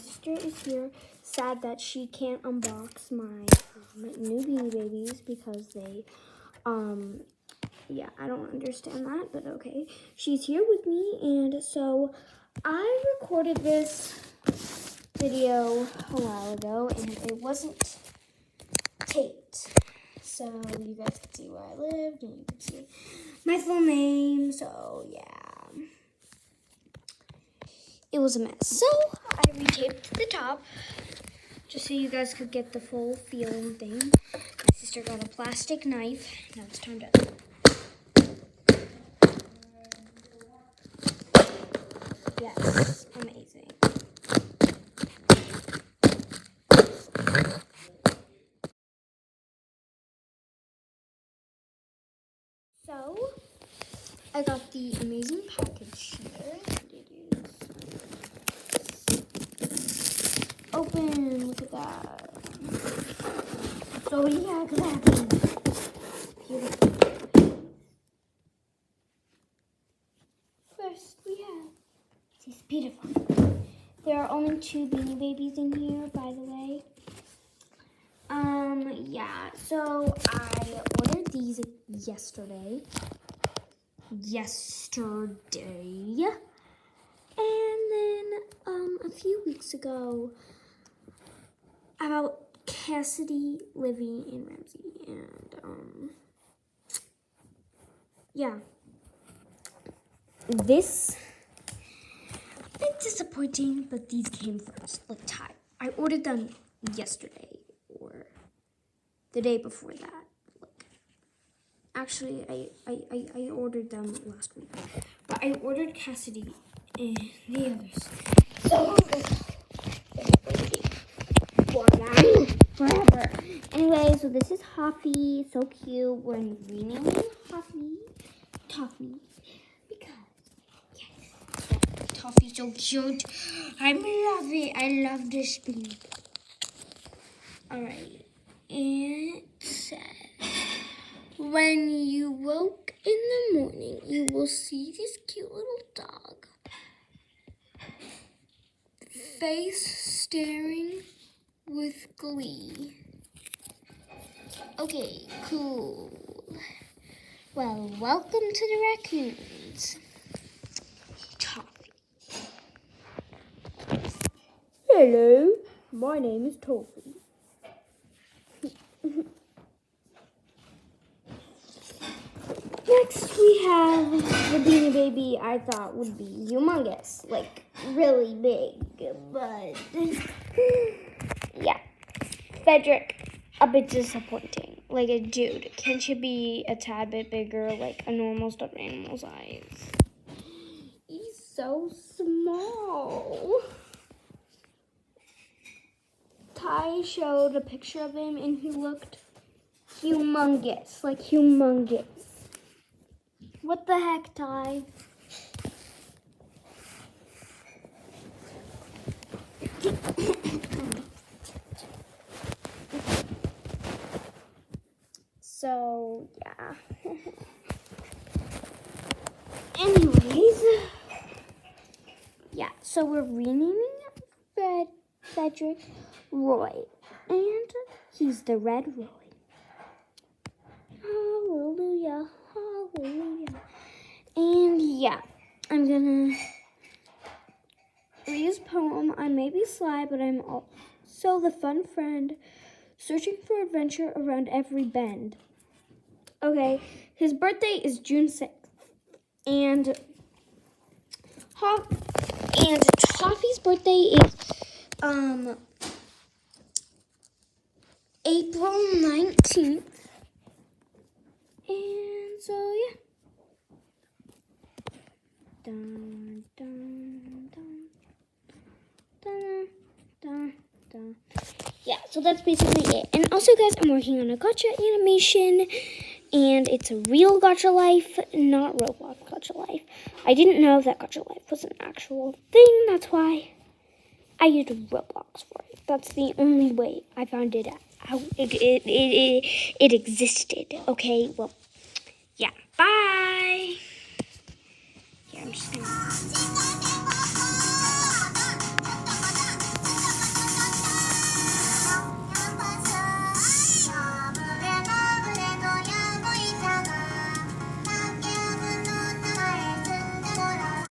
sister is here, sad that she can't unbox my new Beanie Babies because they, yeah, I don't understand that, but okay. She's here with me, and so I recorded this video a while ago, and it wasn't taped. So you guys can see where I lived, and you can see my full name, so yeah. It was a mess. So I retaped the top, just so you guys could get the full feeling thing. My sister got a plastic knife. Now it's time to... Yes, amazing. So, I got the amazing package here. It is open, look at that. So yeah, exactly. Beautiful. First we have these beautiful. There are only 2 Beanie Babies in here, by the way. Yeah, so I ordered these yesterday. And then, a few weeks ago, about Cassidy, Livy, and Ramsey, and, yeah. This, a bit disappointing, but these came first, like Ty. I ordered them yesterday, or the day before that. Like, actually, I ordered them last week, but I ordered Cassidy and the others. So, forever. Anyway, so this is Huffy, so cute. We're renaming Huffy Toffee because yes, Toffee's so cute. I love it. I love this bean. Alright, and it says, when you woke in the morning, you will see this cute little dog, face staring with glee. Okay, cool. Well, welcome to the raccoons. Toffee. Hello, my name is Toffee. Next, we have the Beanie Baby I thought would be humongous, like really big, but yeah. Frederick, a bit disappointing, like a dude. Can't you be a tad bit bigger, like a normal stuffed animal size? He's so small. Ty showed a picture of him and he looked humongous, like humongous. What the heck, Ty? So, yeah. Anyways, yeah, so we're renaming Frederick Roy, and he's the Red Roy. Hallelujah, hallelujah. And yeah, I'm gonna read his poem. I may be sly, but I'm also the fun friend, searching for adventure around every bend. Okay, his birthday is June 6th, and Toffee's birthday is April 19th, and so yeah. Dun, dun, dun, dun, dun, dun. Yeah, so that's basically it. And also, guys, I'm working on a gotcha animation, and it's a real gotcha life, not Roblox gotcha life. I didn't know that gotcha life was an actual thing. That's why I used Roblox for it. That's the only way I found it out. It existed. Okay, well, yeah. Bye.